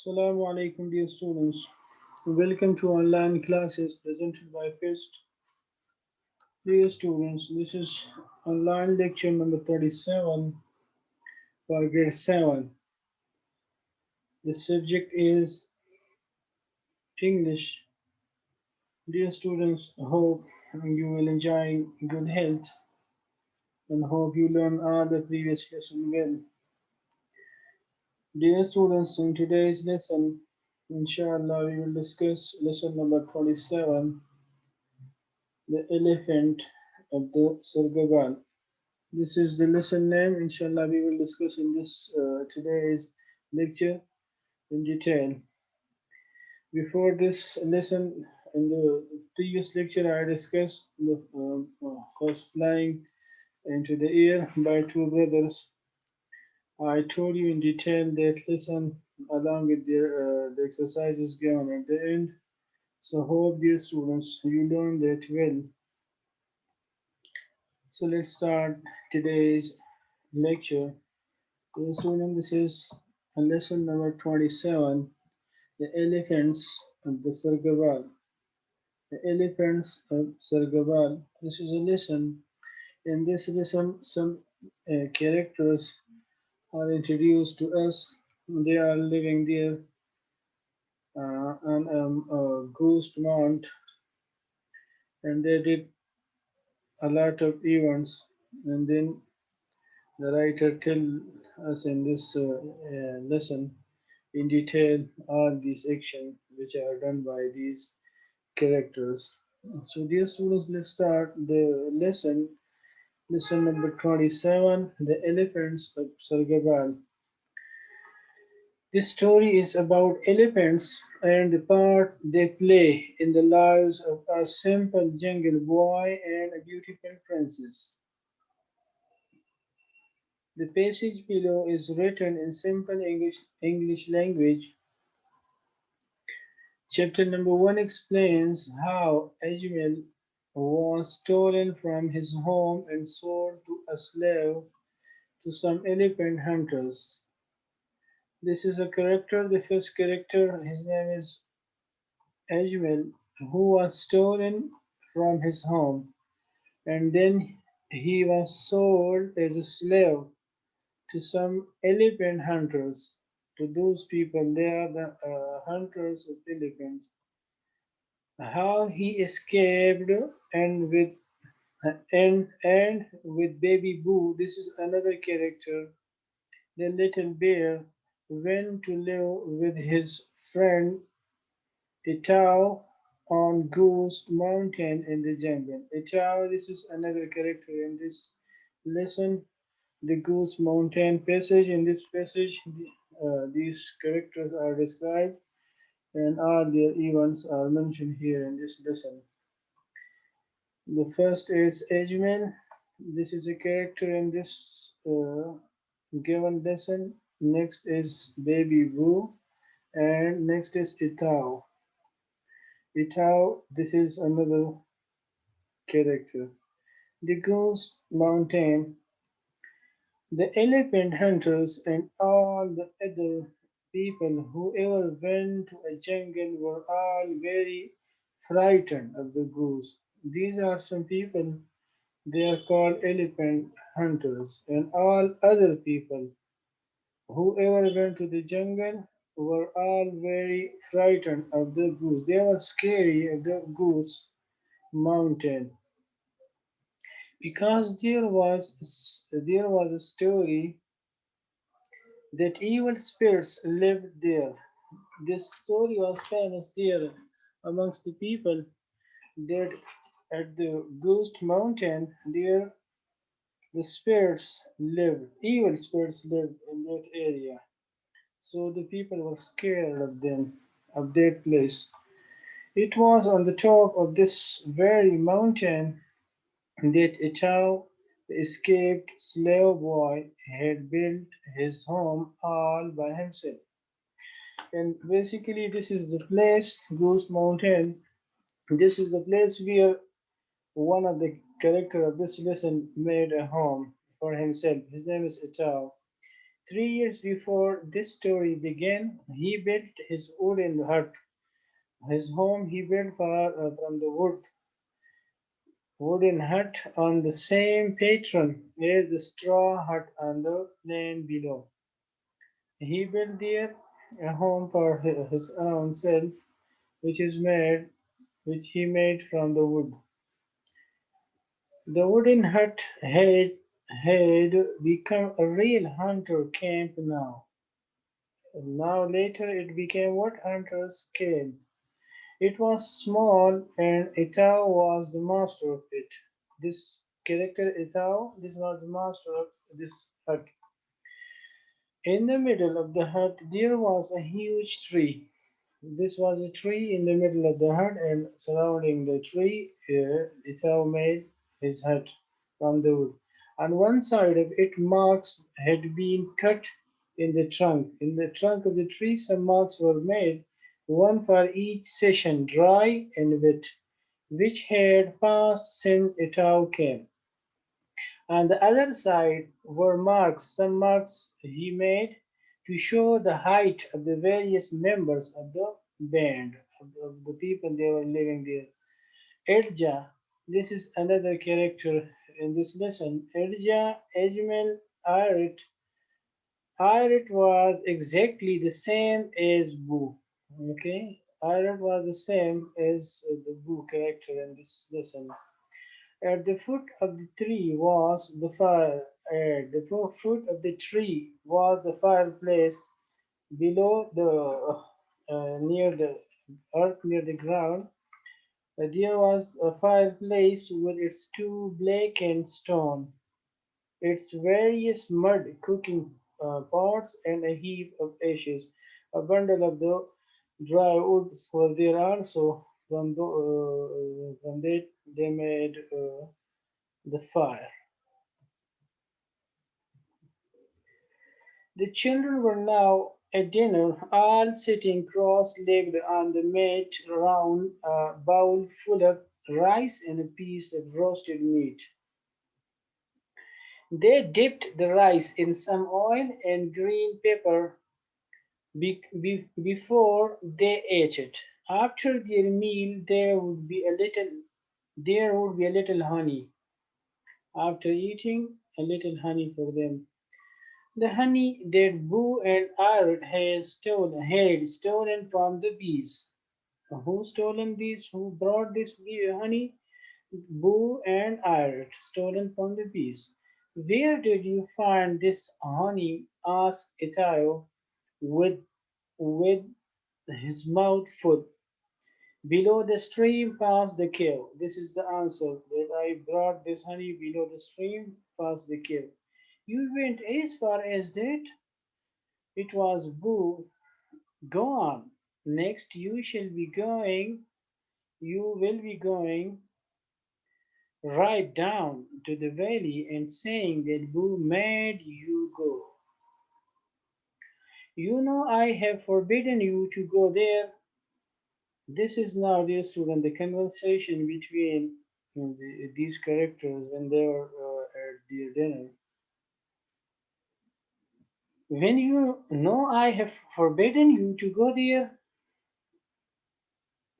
Assalamu alaikum, dear students. Welcome to online classes presented by PIST. Dear students, this is online lecture number 37 for grade 7. The subject is English. Dear students, hope you will enjoy good health and hope you learn all the previous lesson well. Dear students, in today's lesson, inshallah, we will discuss lesson number 27, the elephant of the Sargavan. This is the lesson name. Inshallah, we will discuss in this today's lecture in detail. Before this lesson, in the previous lecture, I discussed the horse flying into the air by two brothers. I told you in detail that lesson along with the exercises given at the end. So hope dear students you learned that well. So let's start today's lecture. Dear student, this is lesson number 27, the elephants of the Sargabal. The elephants of Sargabal. This is a lesson. In this lesson, some characters are introduced to us. They are living there on a ghost mount, and they did a lot of events. And then the writer tell us in this lesson in detail all these actions which are done by these characters. So, dear students, let's start the lesson. Lesson number 27, The Elephants of Sargabal. This story is about elephants and the part they play in the lives of a simple jungle boy and a beautiful princess. The passage below is written in simple English language. Chapter number 1 explains how Edgeman was stolen from his home and sold to a slave to some elephant hunters. This is a character, the first character, his name is Edgeman, who was stolen from his home and then he was sold as a slave to some elephant hunters. To those people, they are the hunters of elephants. How he escaped and with and with baby Boo, this is another character. The little bear went to live with his friend Etau on Goose Mountain in the jungle. Etau, this is another character in this lesson. The Goose Mountain passage. In this passage, these characters are described and all their events are mentioned here in this lesson. The first is Edgeman. This is a character in this given lesson. Next is Baby Boo, and next is Itao. Itao, this is another character. The Ghost Mountain, the elephant hunters, and all the other people who ever went to a jungle were all very frightened of the goose. These are some people. They are called elephant hunters, and all other people who ever went to the jungle were all very frightened of the goose. They were scary of the goose mountain because there was a story that evil spirits lived there. This story was famous there amongst the people that at the ghost mountain there the spirits lived, evil spirits lived in that area. So the people were scared of them, of that place. It was on the top of this very mountain that Etau, the escaped slave boy, had built his home all by himself. And basically, this is the place, Goose Mountain. This is the place where one of the character of this lesson made a home for himself. His name is Etau. 3 years before this story began, he built his wooden hut. His home he built from the wooden hut on the same pattern as the straw hut on the plain below. He built there a home for his own self, which is made, which he made from the wood. The wooden hut had become a real hunter camp now. Now later it became what hunters came. It was small and Etau was the master of it. This character Etau, this was the master of this hut. In the middle of the hut there was a huge tree. This was a tree in the middle of the hut, and surrounding the tree, Etau made his hut from the wood. On one side of it, marks had been cut in the trunk. In the trunk of the tree, some marks were made, one for each season, dry and wet, which had passed since Etau came. On the other side were marks, some marks he made to show the height of the various members of the band, of the people they were living there. Edja, this is another character in this lesson. Edja, Edgeman, Irit. Irit was exactly the same as Boo. Okay, Irit was the same as the Boo character in this lesson. At the foot of the tree was the fire. At the foot of the tree was the fireplace. Below the near the earth, near the ground, there was a fireplace with its two blackened stone, its various mud cooking pots, and a heap of ashes. A bundle of the dry wood was there also. From that they made the fire. The children were now at dinner, all sitting cross-legged on the mat round a bowl full of rice and a piece of roasted meat. They dipped the rice in some oil and green pepper before they ate it. After their meal, there would be a little honey. After eating, a little honey for them. The honey that Boo and Irit had stolen from the bees. Who stolen this? Who brought this honey? Boo and Irit, stolen from the bees. Where did you find this honey? Asked Itayo with, with his mouth full. Below the stream past the cave. This is the answer that I brought this honey below the stream past the cave. You went as far as that? It was Boo. Go on. Next you will be going right down to the valley and saying that Boo made you go. You know I have forbidden you to go there. This is now, dear student, the conversation between these characters when they were at their dinner. When you know I have forbidden you to go there,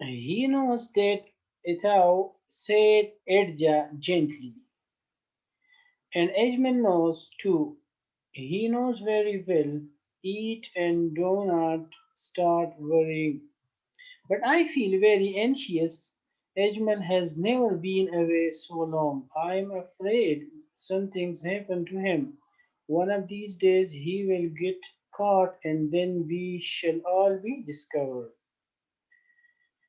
he knows that Etau said Edja gently. And Edgeman knows too. He knows very well. Eat and do not start worrying. But I feel very anxious. Edgeman has never been away so long. I am afraid something's happened to him. One of these days he will get caught and then we shall all be discovered.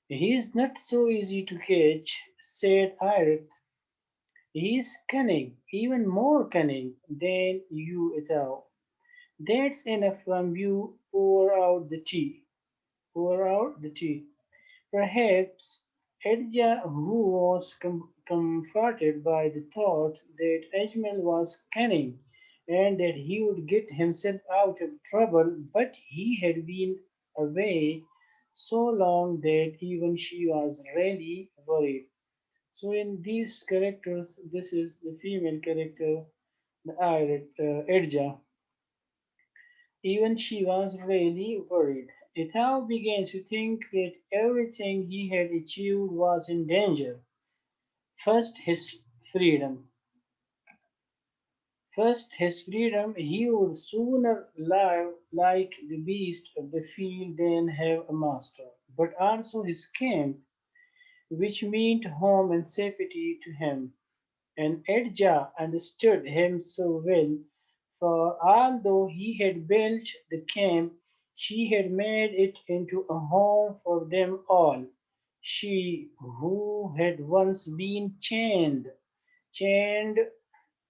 He is not so easy to catch, said Iris. He is cunning, even more cunning than you, Etau. That's enough from you. Pour out the tea. Pour out the tea. Perhaps Edja, who was comforted by the thought that Ajmal was cunning and that he would get himself out of trouble, but he had been away so long that even she was really worried. So in these characters, this is the female character, the Edja. Even she was really worried. Etau began to think that everything he had achieved was in danger. First, his freedom. First, his freedom, he would sooner live like the beast of the field than have a master, but also his camp, which meant home and safety to him. And Edja understood him so well, for although he had built the camp, she had made it into a home for them all. She, who had once been chained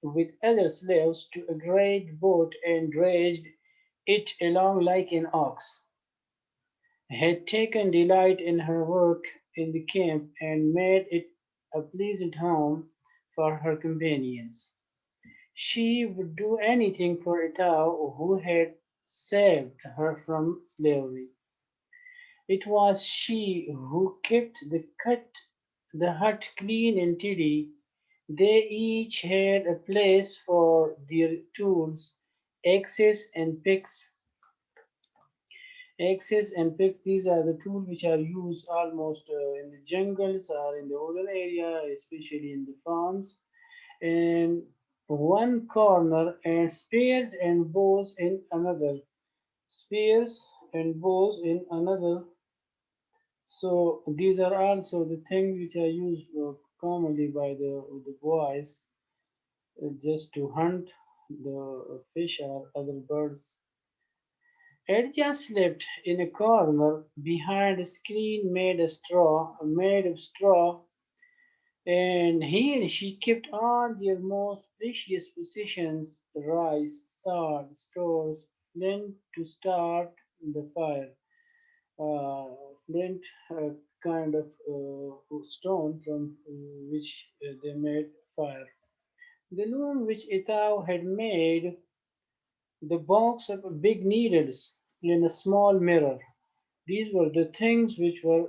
with other slaves to a great boat and dragged it along like an ox, had taken delight in her work in the camp and made it a pleasant home for her companions. She would do anything for Etau who had saved her from slavery. It was she who kept the hut clean and tidy. They each had a place for their tools, axes and picks. Axes and picks, these are the tools which are used almost in the jungles or in the rural area, especially in the farms. In one corner and spears and bows in another. Spears and bows in another. So these are also the things which are used commonly by the boys just to hunt the fish or other birds. Edja slept in a corner behind a screen made of straw, and here she kept all their most precious possessions rice, salt, stores, flint to start the fire, flint, kind of stone from which they made fire. The loom which Etau had made, the box of big needles, and a small mirror. These were the things which were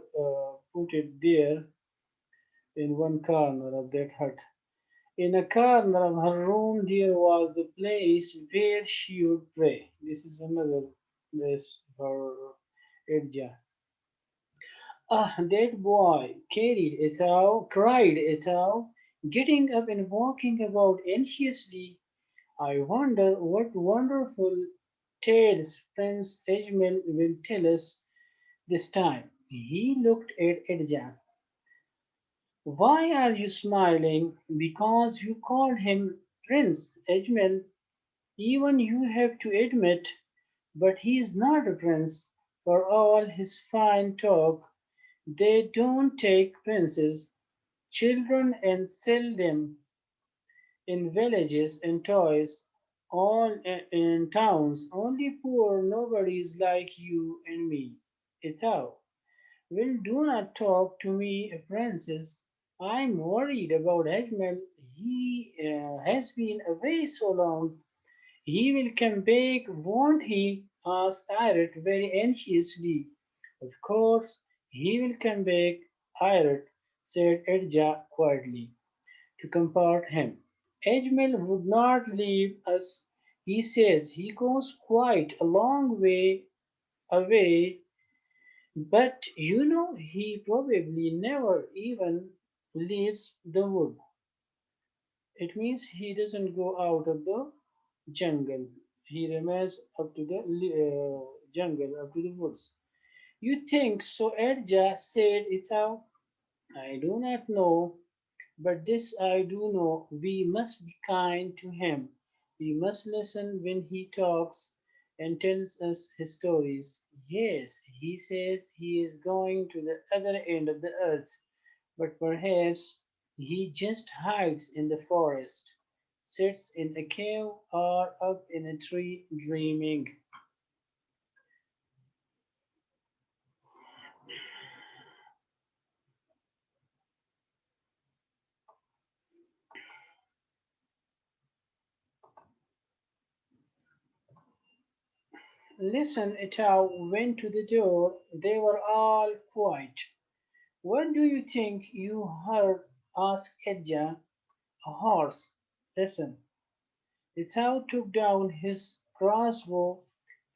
put it there in one corner of that hut. In a corner of her room there was the place where she would pray. This is another place for Edja. Ah, that boy cried Etau, getting up and walking about anxiously. I wonder what wonderful tales Prince Edgeman will tell us this time. He looked at Edja. Why are you smiling? Because you called him Prince Edgeman. Even you have to admit, but he is not a prince. For all his fine talk, they don't take princes, children, and sell them in villages and toys, all in towns. Only poor nobodies like you and me. Ethel, well, do not talk to me, princess. I'm worried about Edmund. He has been away so long. He will come back, won't he? Asked Irit very anxiously. Of course, he will come back, Irit, said Edja quietly, to comfort him. Edmund would not leave us. He says he goes quite a long way away, but you know he probably never even leaves the wood. It means he doesn't go out of the jungle. He remains up to the jungle, up to the woods. You think so, Edja said it out. I do not know, but this I do know. We must be kind to him. We must listen when he talks and tells us his stories. Yes, he says he is going to the other end of the earth, but perhaps he just hides in the forest, sits in a cave or up in a tree dreaming. Listen, Etau went to the door. They were all quiet. What do you think you heard? Asked Edja. A horse. Listen. Etau took down his crossbow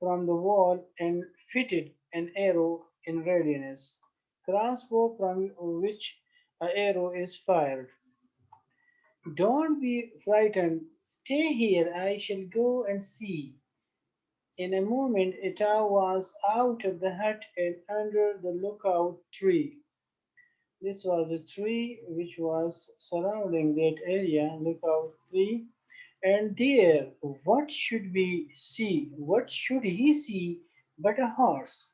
from the wall and fitted an arrow in readiness. Crossbow from which an arrow is fired. Don't be frightened. Stay here. I shall go and see. In a moment Etau was out of the hut and under the lookout tree. This was a tree which was surrounding that area, lookout tree. And there, what should we see? What should he see but a horse?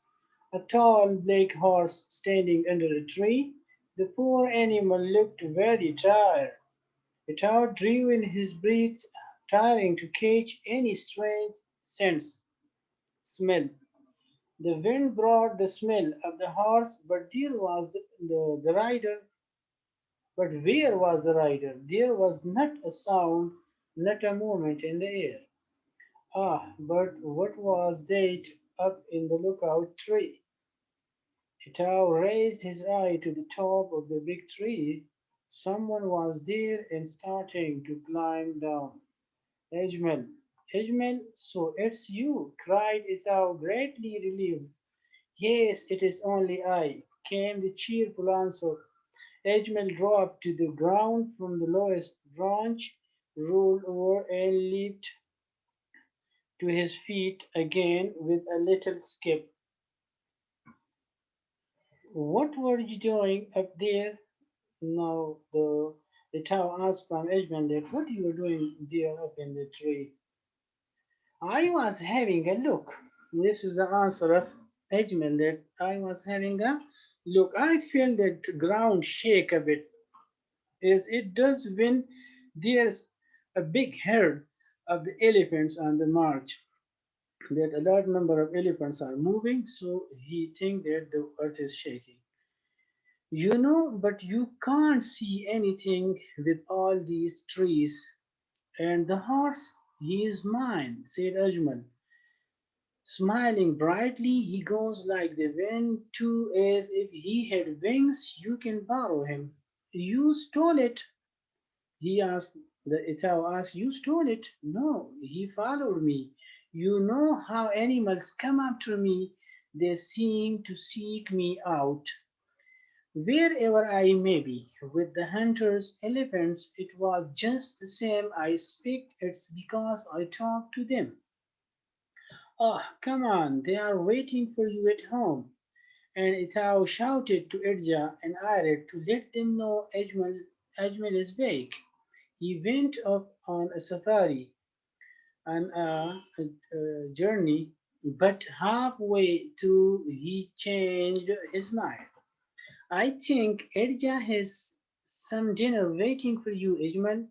A tall black horse standing under a tree. The poor animal looked very tired. Etau drew in his breath, trying to catch any strange scents, smell. The wind brought the smell of the horse, but there was the rider. But where was the rider? There was not a sound, not a movement in the air. Ah, but what was that up in the lookout tree? Itao raised his eye to the top of the big tree. Someone was there and starting to climb down. Edgeman, Edgeman, so it's you, cried Itao, greatly relieved. Yes, it is only I, came the cheerful answer. Edgeman dropped to the ground from the lowest branch, rolled over, and leaped to his feet again with a little skip. What were you doing up there? Now the town asked from Edgeman that what you were doing there up in the tree. I was having a look. This is the answer of Edgeman that I was having a look. I feel that ground shake a bit as it does when there's a big herd of the elephants on the march. That a large number of elephants are moving, so he thinks that the earth is shaking. You know, but you can't see anything with all these trees. And the horse, he is mine, said Ajmal. Smiling brightly, he goes like the wind too, as if he had wings. You can borrow him. You stole it, he asked. The Itao asked, you stole it? No, he followed me. You know how animals come after me. They seem to seek me out. Wherever I may be, with the hunters, elephants, it was just the same. I speak, it's because I talk to them. Oh, come on, they are waiting for you at home. And Itao shouted to Irja and Ired to let them know Ajmal is back. He went off on a safari and a journey, but halfway through he changed his mind. I think Edja has some dinner waiting for you, Ejman.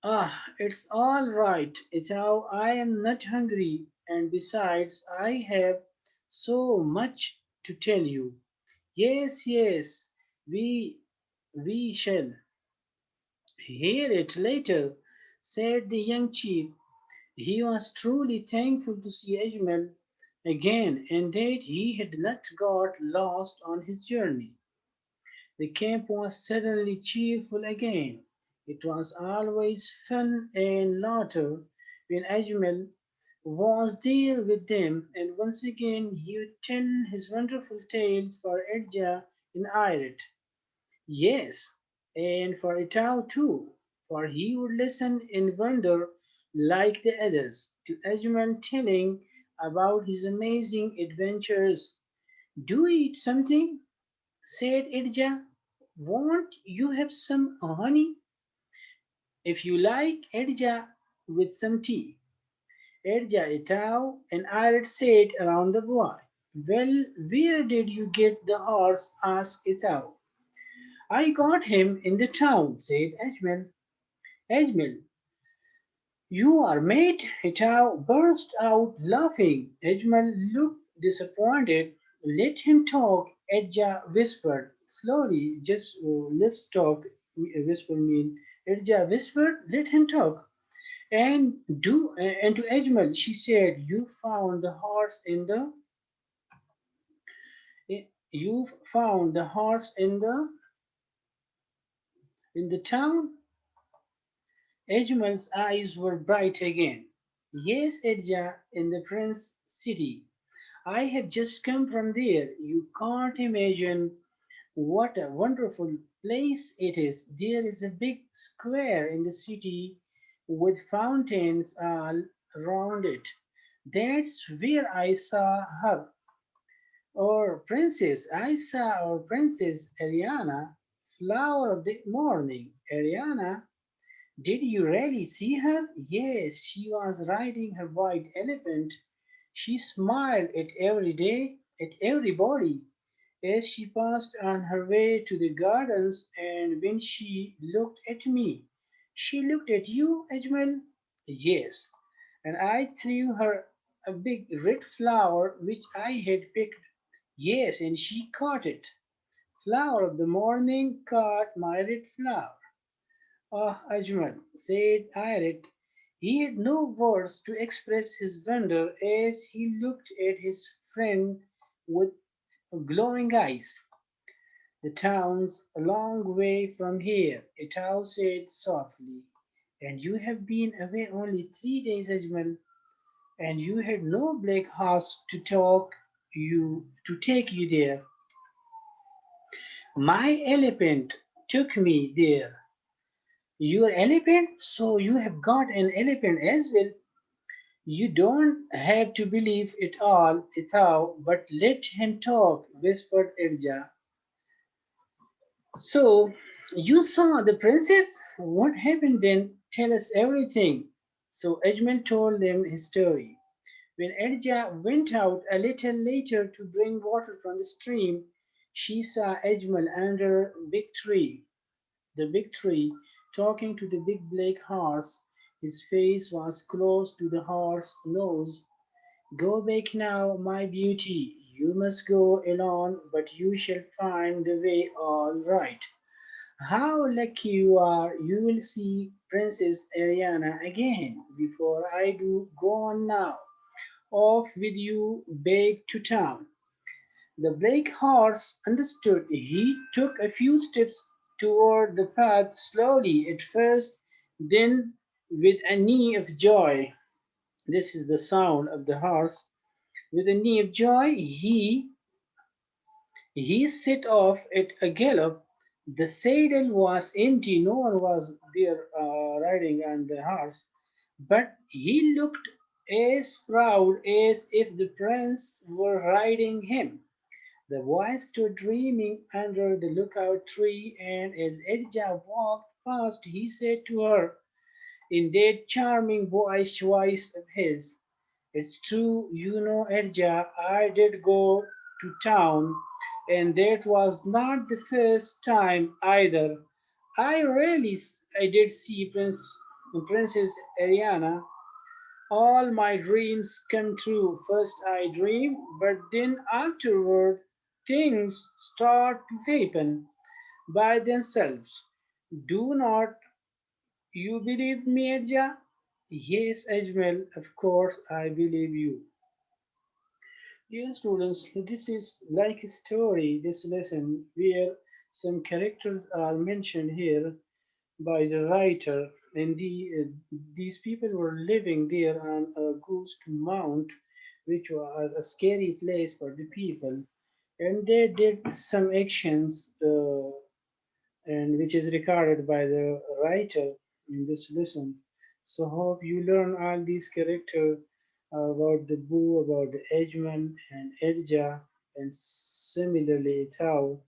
Ah, it's all right, Etau. I am not hungry, and besides, I have so much to tell you. Yes, yes, we we shall hear it later, said the young chief. He was truly thankful to see Ejman again, and that he had not got lost on his journey. The camp was suddenly cheerful again. It was always fun and laughter when Ajmal was there with them, and once again he would tell his wonderful tales for Edja and Irit. Yes, and for Etau too, for he would listen in wonder like the others to Ajmal telling about his amazing adventures. Do eat something, said Edja. Won't you have some honey? If you like, Edja, with some tea. Edja, Etau, and Irit sat around the boy. Well, where did you get the horse? Asked Etau. I got him in the town, said Edgeman. Edgeman, you are mate? Etau burst out laughing. Edgeman looked disappointed. Let him talk, Edja whispered. Slowly, just let's talk, whisper mean. Edja whispered, let him talk. And to Edgeman, she said, you found the horse you found the horse in the town. Edgeman's eyes were bright again. Yes, Edja, in the Prince City. I have just come from there. You can't imagine what a wonderful place it is. There is a big square in the city with fountains all around it. That's where I saw her. Or Princess, I saw our Princess Ariana, flower of the morning. Ariana, did you really see her? Yes, she was riding her white elephant. She smiled at every day, at everybody, as she passed on her way to the gardens, and when she looked at me, she looked at you, Edgeman? Yes, and I threw her a big red flower which I had picked. Yes, and she caught it. Flower of the morning caught my red flower. Ah, Ajmal, said Irit. He had no words to express his wonder as he looked at his friend with glowing eyes. The town's a long way from here, Etau said softly. And you have been away only 3 days, Ajmal, and you had no black horse to take you there. My elephant took me there. Your elephant? So you have got an elephant as well. You don't have to believe it all, Ithao, but let him talk, whispered Irja. So you saw the princess? What happened then? Tell us everything. So Edgeman told them his story. When Edja went out a little later to bring water from the stream, she saw Edgeman under a big tree. The big tree, talking to the big black horse. His face was close to the horse's nose. Go back now, my beauty. You must go alone, but you shall find the way all right. How lucky you are! You will see Princess Ariana again. Before I do, go on now. Off with you back to town. The black horse understood. He took a few steps toward the path slowly at first, then with a neigh of joy. This is the sound of the horse. With a neigh of joy, he set off at a gallop. The saddle was empty, no one was there riding on the horse, but he looked as proud as if the prince were riding him. The boy stood dreaming under the lookout tree, and as Edja walked past, he said to her, in that charming boyish voice of his, it's true, you know, Edja, I did go to town, and that was not the first time either. I did see Princess Ariana. All my dreams come true. First I dream, but then afterward things start to happen by themselves. Do not you believe me, Edja? Yes, Ajmal, of course I believe you. Dear students, this is like a story, this lesson, where some characters are mentioned here by the writer, and these people were living there on a ghost mount, which was a scary place for the people, and they did some actions, and which is recorded by the writer in this lesson. So hope you learn all these characters about the Boo, about the Edgeman and Edja, and similarly Tau,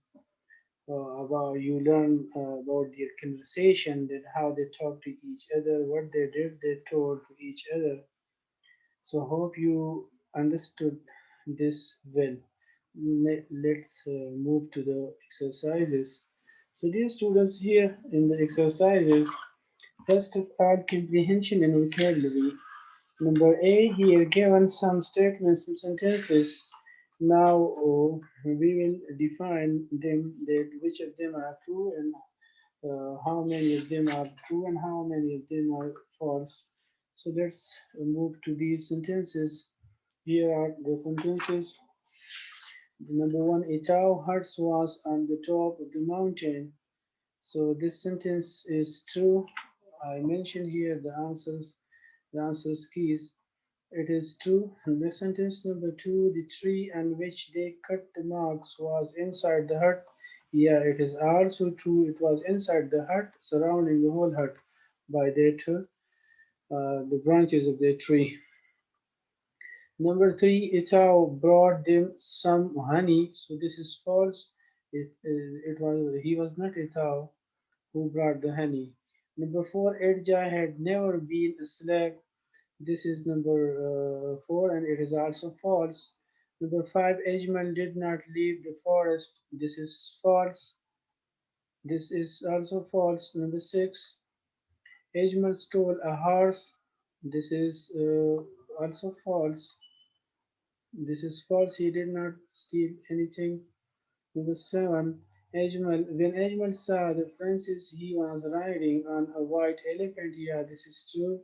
about you learn about their conversation, that how they talk to each other, what they did, they told to each other. So hope you understood this well. Let's move to the exercises. So dear students, here in the exercises, first of all, comprehension and vocabulary. Number A, here given some statements and sentences. Now we will define them, that which of them are true and how many of them are true and how many of them are false. So let's move to these sentences. Here are the sentences. Number one, Itao Hertz was on the top of the mountain. So this sentence is true. I mentioned here the answers. The answer is keys. It is true. The sentence number two, the tree on which they cut the marks was inside the hut. Yeah, it is also true. It was inside the hut, surrounding the whole hut by the branches of the tree. Number three, Esau brought them some honey. So this is false. It was he was not Esau who brought the honey. Number four, Edja had never been a slave. This is number four, and it is also false. Number five, Edgeman did not leave the forest. This is false. This is also false. Number six, Edgeman stole a horse. This is also false. This is false. He did not steal anything. Number seven, when Edgeman saw the princess, he was riding on a white elephant. Yeah, this is true.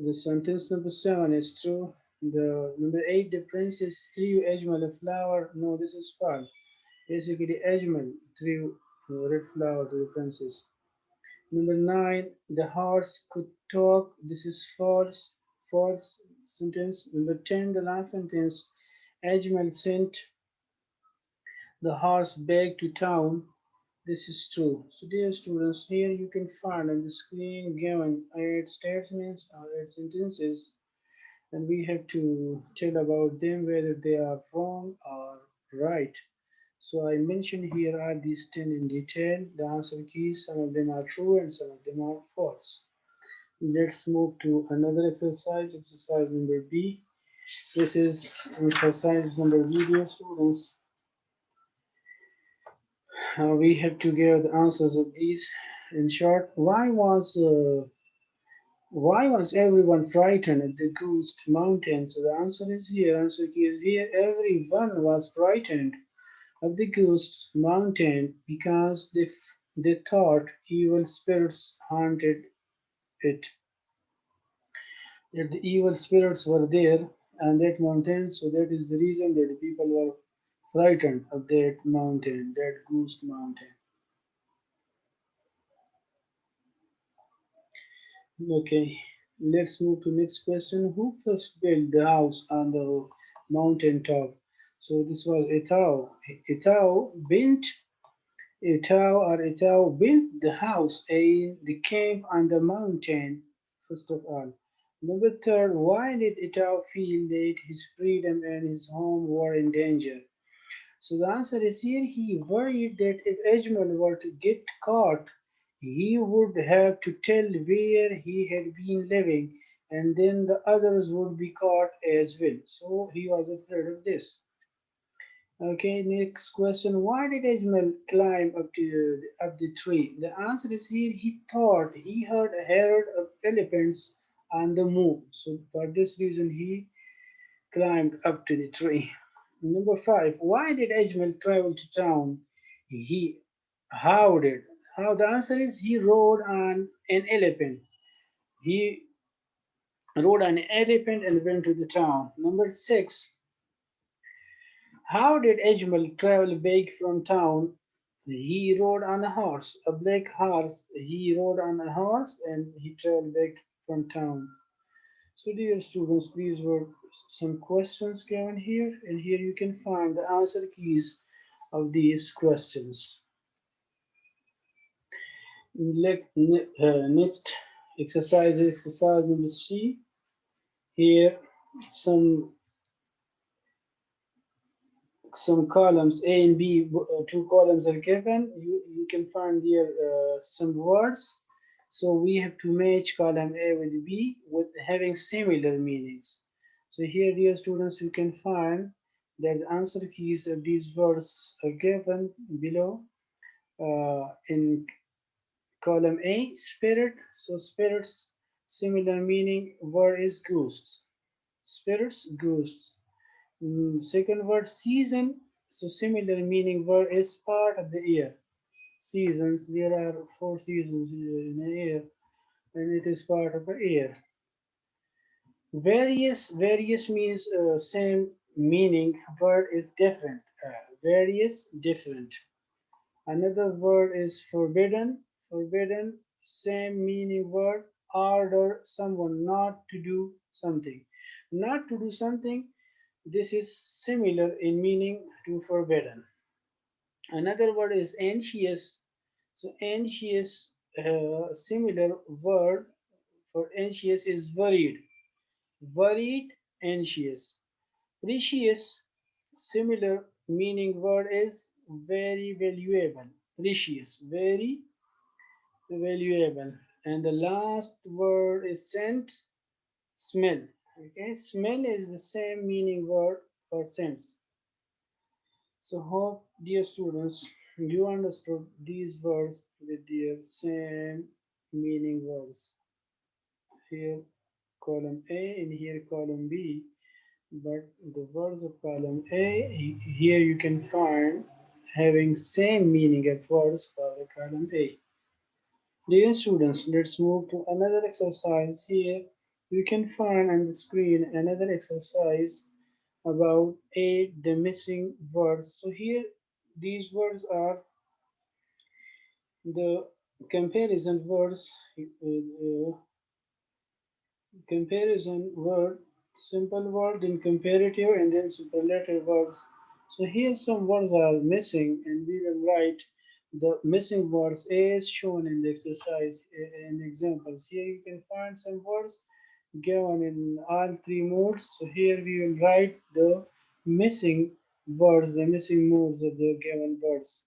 The sentence number seven is true. The number eight, the princess threw Ajmal a flower. No, this is false. Basically, Ajmal threw a red flower to the princess. Number nine, the horse could talk. This is false. False sentence. Number 10, the last sentence, Ajmal sent the horse back to town. This is true. So, dear students, here you can find on the screen given eight statements or eight sentences, and we have to tell about them whether they are wrong or right. So I mentioned here are these 10 in detail. The answer keys, some of them are true and some of them are false. Let's move to another exercise, exercise number B. This is exercise number B, dear students. We have to give the answers of these. In short, why was everyone frightened at the Ghost Mountain? So the answer is here. Answer key is here. Everyone was frightened of the Ghost Mountain because they thought evil spirits haunted it. That the evil spirits were there and that mountain. So that is the reason that the people were frightened of that mountain, that Ghost Mountain. Okay, let's move to next question. Who first built the house on the mountain top? So this was Etau. Etau built the house in the camp on the mountain, first of all. Number third, why did Etau feel that his freedom and his home were in danger? So the answer is here. He worried that if Edgeman were to get caught, he would have to tell where he had been living, and then the others would be caught as well. So he was afraid of this. Okay, next question. Why did Edgeman climb up the tree? The answer is here. He thought he heard a herd of elephants on the move. So for this reason, he climbed up to the tree. Number five, why did Edgeman travel to town? He, how did? How the answer is he rode on an elephant. He rode on an elephant and went to the town. Number six, how did Edgeman travel back from town? He rode on a horse, a black horse. He rode on a horse and he traveled back from town. So, dear students, these were some questions given here, and here you can find the answer keys of these questions. Next exercise number C. Here, some some columns A and B, two columns are given. You can find here some words. So we have to match column A with B with having similar meanings. So here, dear students, you can find that the answer keys of these words are given below. In column A, spirit. So spirits, similar meaning. Word is ghosts. Spirits, ghosts. Second word, season. So similar meaning word is part of the year. Seasons, there are four seasons in a year, and it is part of the year. Various means same meaning, word is different. Various, different. Another word is forbidden. Forbidden, same meaning word, order someone not to do something. Not to do something, this is similar in meaning to forbidden. Another word is anxious. So anxious, similar word for anxious is worried. Worried, anxious. Precious, similar meaning word is very valuable. Precious, very valuable. And the last word is scent, smell. Okay, smell is the same meaning word for sense. So hope, dear students, you understood these words with their same meaning words. Here column A and here column B, but the words of column A, here you can find having same meaning as words for the column A. Dear students, let's move to another exercise. Here you can find on the screen another exercise about the missing words. So here these words are the comparison words, comparison word, simple word, then comparative, and then superlative words. So here some words are missing, and we will write the missing words as shown in the exercise in examples. Here you can find some words given in all three modes. So here we will write the missing words, the missing modes of the given words.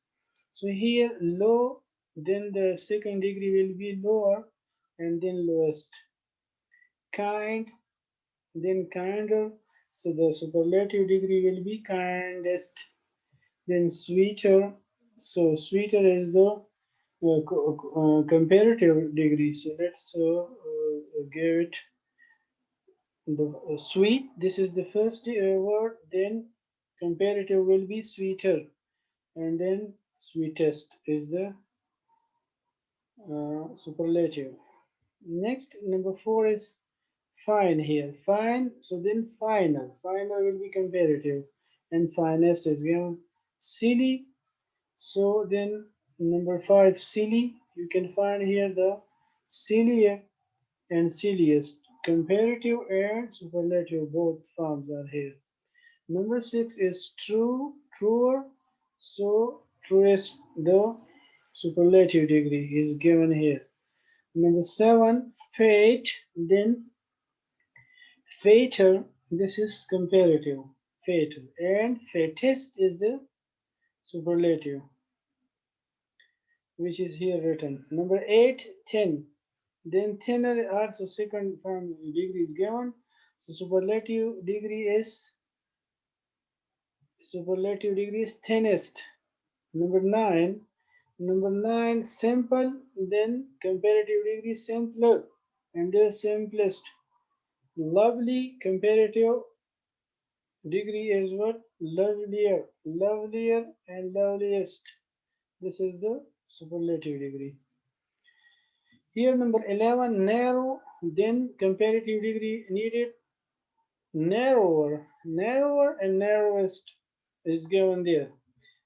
So here low, then the second degree will be lower, and then lowest. Kind, then kinder. So the superlative degree will be kindest. Then sweeter. So sweeter is the comparative degree. So let's give it the sweet. This is the first word. Then comparative will be sweeter, and then sweetest is the superlative. Next, number four is fine here. Fine, so then final. Final will be comparative. And finest is given. Silly, so then number five, silly. You can find here the sillier and silliest. Comparative and superlative, both forms are here. Number six is true, truer. So truest, the superlative degree is given here. Number seven, fate, then fatal, this is comparative, fatal, and fatest is the superlative, which is here written. Number eight, 10. Then thinner also second form degree is given. So superlative degree is thinnest. Number nine, simple, then comparative degree simpler, and the simplest. Lovely, comparative degree is what? Lovelier, lovelier, and loveliest. This is the superlative degree. Here, number 11, narrow, then comparative degree needed, narrower, narrower, and narrowest is given there.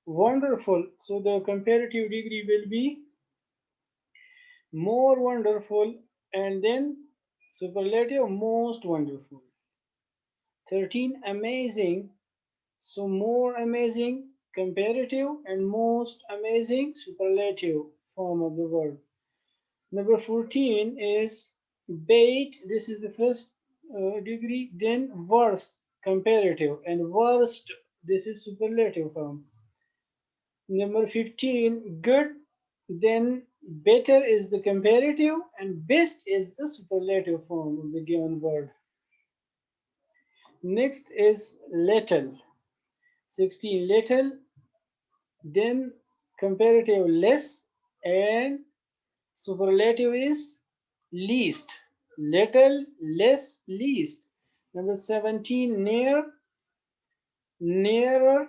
Wonderful, so the comparative degree will be more wonderful, and then superlative, most wonderful. 13, amazing, so more amazing, comparative, and most amazing, superlative form of the word. Number 14 is bait. This is the first degree. Then worst, comparative, and worst. This is superlative form. Number 15, good. Then better is the comparative, and best is the superlative form of the given word. Next is little. 16, little, then comparative less, and superlative is least. Little, less, least. Number 17, near, nearer,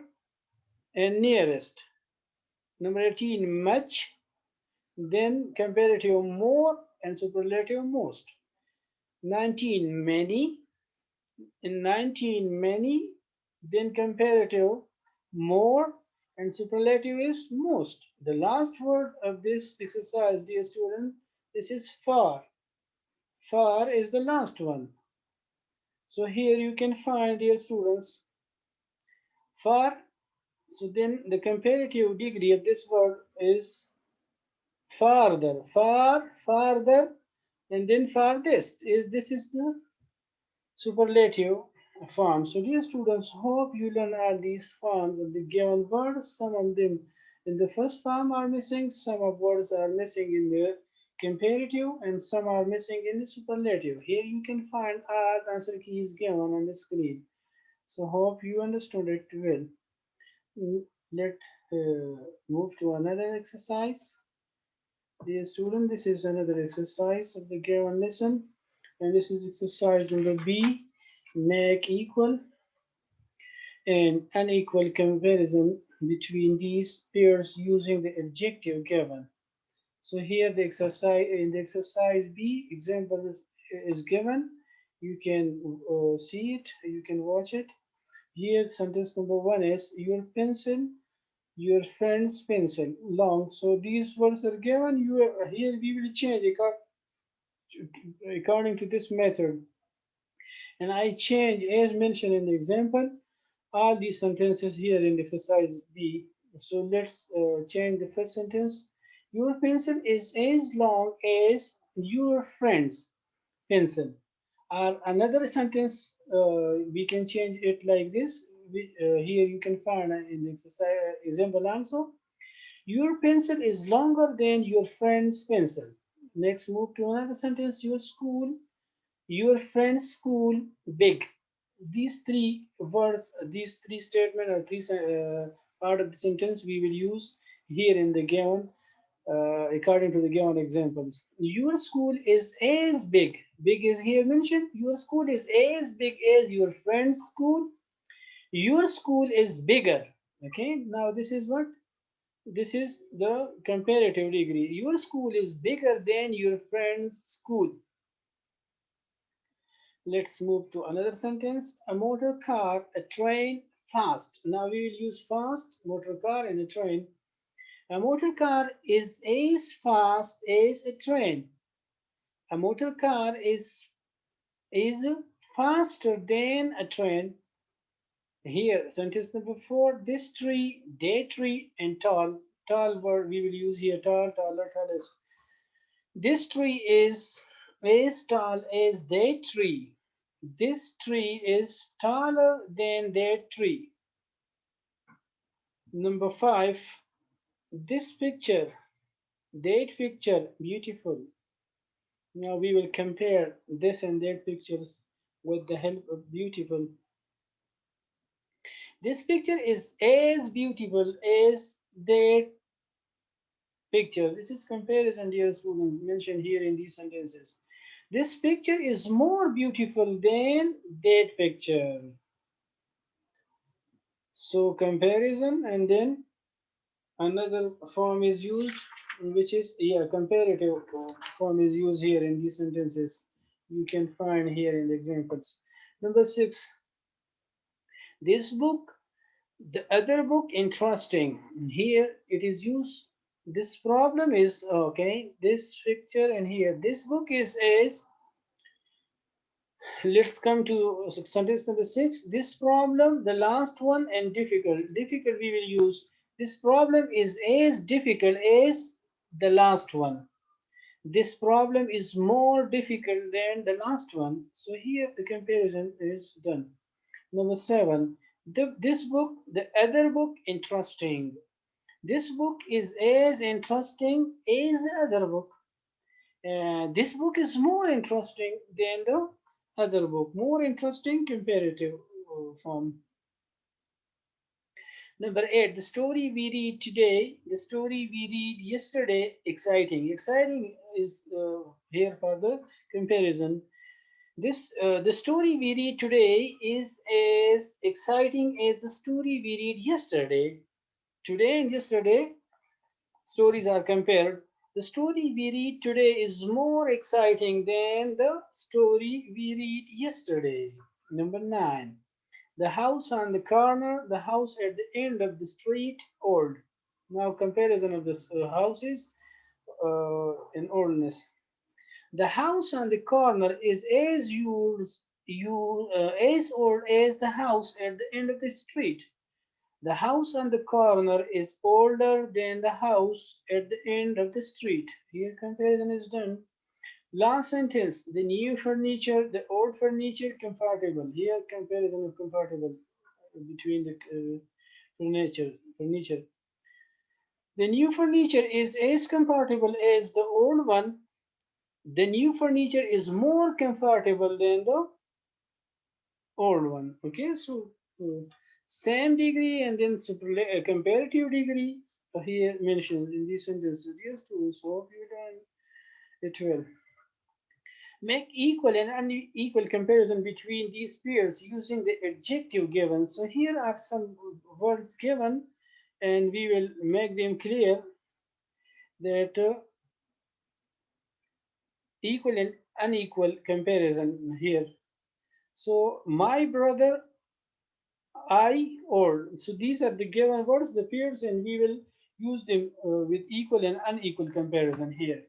and nearest. Number 18, much, then comparative more, and superlative most. 19, many, in 19, many, then comparative more, and superlative is most. The last word of this exercise, dear student, this is far. Far is the last one. So here you can find, dear students, far. So then the comparative degree of this word is farther, far, farther, and then farthest. This is the superlative form. So dear students, hope you learn all these forms of the given words. Some of them in the first form are missing, some of words are missing in the comparative, and some are missing in the superlative. Here you can find all answer keys given on the screen. So hope you understood it well. Let move to another exercise. Dear student, this is another exercise of the given lesson, and this is exercise number B. Make equal and unequal comparison between these pairs using the adjective given. So here the exercise in the exercise B example is given. You can see it, you can watch it. Here sentence number one is your pencil, your friend's pencil, long. So these words are given. Here we will change according to this method. And I change as mentioned in the example all these sentences here in exercise B. So let's change the first sentence. Your pencil is as long as your friend's pencil. Or another sentence, we can change it like this. Here you can find in the exercise example also. Your pencil is longer than your friend's pencil. Next, move to another sentence. Your friend's school, big. These three words, these three statements, or three part of the sentence we will use here in the given, according to the given examples. Your school is as big. Big is here mentioned. Your school is as big as your friend's school. Your school is bigger. Okay, now this is what? This is the comparative degree. Your school is bigger than your friend's school. Let's move to another sentence. A motor car, a train, fast. Now we will use fast, motor car, and a train. A motor car is as fast as a train. A motor car is faster than a train. Here, sentence number four. This tree, that tree, and tall. Tall word we will use here. Tall, taller, tallest. This tree is as tall as that tree. This tree is taller than that tree. Number five, this picture, that picture, beautiful. Now we will compare this and that pictures with the help of beautiful. This picture is as beautiful as that picture. This is comparison, dear students, mentioned here in these sentences. This picture is more beautiful than that picture. So comparison, and then another form is used, which is, yeah, comparative form is used here in these sentences. You can find here in the examples. Number six, this book, the other book, interesting. Here it is used. This problem is okay. This picture and here this book is. Let's come to sentence number six. This problem, the last one, and difficult. Difficult we will use. This problem is as difficult as the last one. This problem is more difficult than the last one. So here the comparison is done. Number seven. This book, the other book, interesting. This book is as interesting as the other book. This book is more interesting than the other book. More interesting comparative form. Number eight, the story we read today, the story we read yesterday, exciting. Exciting is here for the comparison. The story we read today is as exciting as the story we read yesterday. Today and yesterday, stories are compared. The story we read today is more exciting than the story we read yesterday. Number nine. The house on the corner, the house at the end of the street, old. Now comparison of the houses in oldness. The house on the corner is as old as the house at the end of the street. The house on the corner is older than the house at the end of the street. Here comparison is done. Last sentence. The new furniture, the old furniture, compatible. Here comparison of compatible between the furniture. The new furniture is as comfortable as the old one. The new furniture is more comfortable than the old one. Okay, so uh, same degree and then comparative degree here mentioned in this sentence. Dear students, hope you learn it well. Make equal and unequal comparison between these pairs using the adjective given. So here are some words given, and we will make them clear that equal and unequal comparison here. So my brother, I, or. So these are the given words, the pairs, and we will use them with equal and unequal comparison here.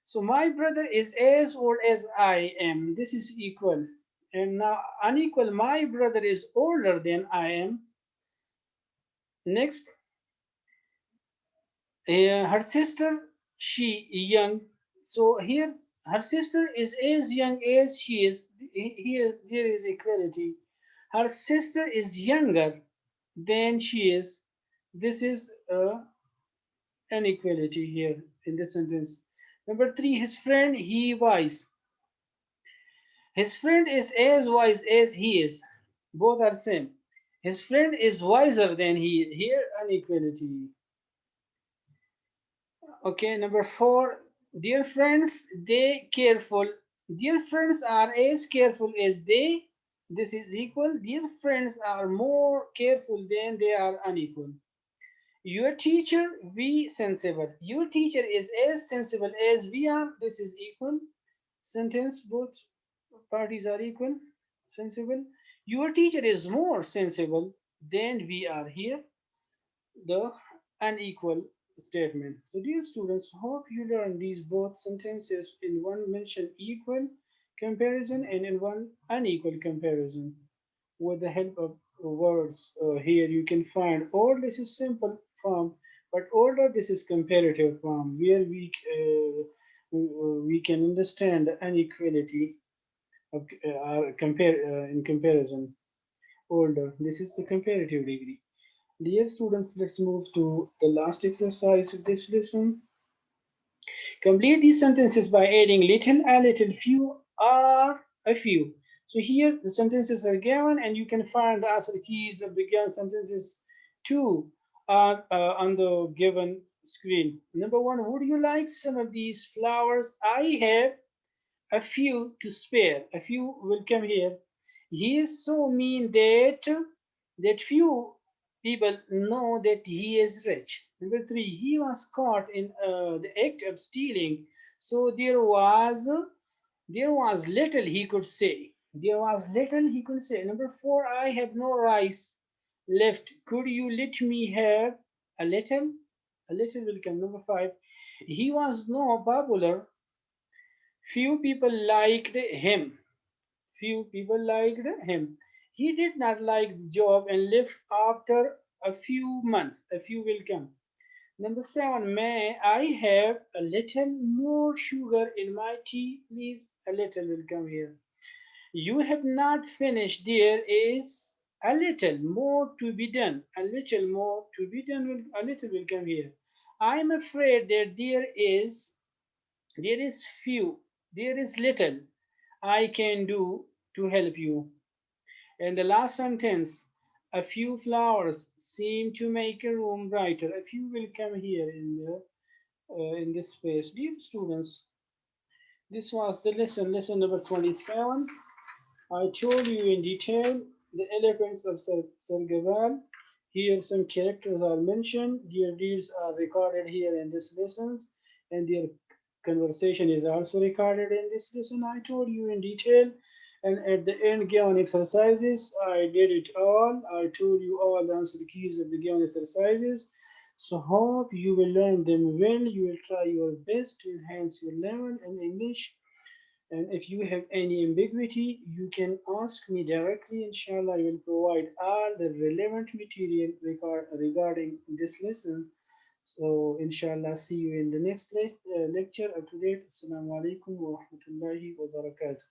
So my brother is as old as I am. This is equal. And now unequal, my brother is older than I am. Next, her sister, she young. So here, her sister is as young as she is. Here, there is equality. Her sister is younger than she is. This is inequality here in this sentence. Number three, his friend, he wise. His friend is as wise as he is. Both are same. His friend is wiser than he is. Here, inequality. Okay, number four, dear friends, they careful. Dear friends are as careful as they. This is equal. Dear friends are more careful than they are unequal. Your teacher, we sensible. Your teacher is as sensible as we are. This is equal. Sentence, both parties are equal. Sensible. Your teacher is more sensible than we are. Here, the unequal statement. So, dear students, hope you learn these both sentences in one mention equal comparison and in one unequal comparison. With the help of words here, you can find all this is simple form, but older this is comparative form, where we can understand the inequality of in comparison. Older, this is the comparative degree. Dear students, let's move to the last exercise of this lesson. Complete these sentences by adding little, a little, few, are, a few. So here the sentences are given, and you can find the answer keys of the given sentences too are on the given screen. Number one, would you like some of these flowers? I have a few to spare. A few will come here. He is so mean that few people know that he is rich. Number three, he was caught in the act of stealing, so there was little he could say. There was little he could say. Number four, I have no rice left. Could you let me have a little? A little will come. Number five, he was no popular. Few people liked him. Few people liked him. He did not like the job and left after a few months. A few will come. Number seven, may I have a little more sugar in my tea, please? A little will come here. You have not finished. There is a little more to be done. A little more to be done. A little will come here. I am afraid that there is few, there is little I can do to help you. And the last sentence, a few flowers seem to make a room brighter. A few will come here in this space. Dear students, this was the lesson number 27. I told you in detail the elephants of Sargavan. Here some characters are mentioned. Their deeds are recorded here in this lesson, and their conversation is also recorded in this lesson. I told you in detail, and at the end given exercises, I did it all. I told you all the answer keys of the given exercises. So hope you will learn them well. You will try your best to enhance your level in English. And if you have any ambiguity, you can ask me directly. Inshallah, I will provide all the relevant material regarding this lesson. So, inshallah, see you in the next lecture. Up to date. Assalamu alaikum wa rahmatullahi wa barakatuh.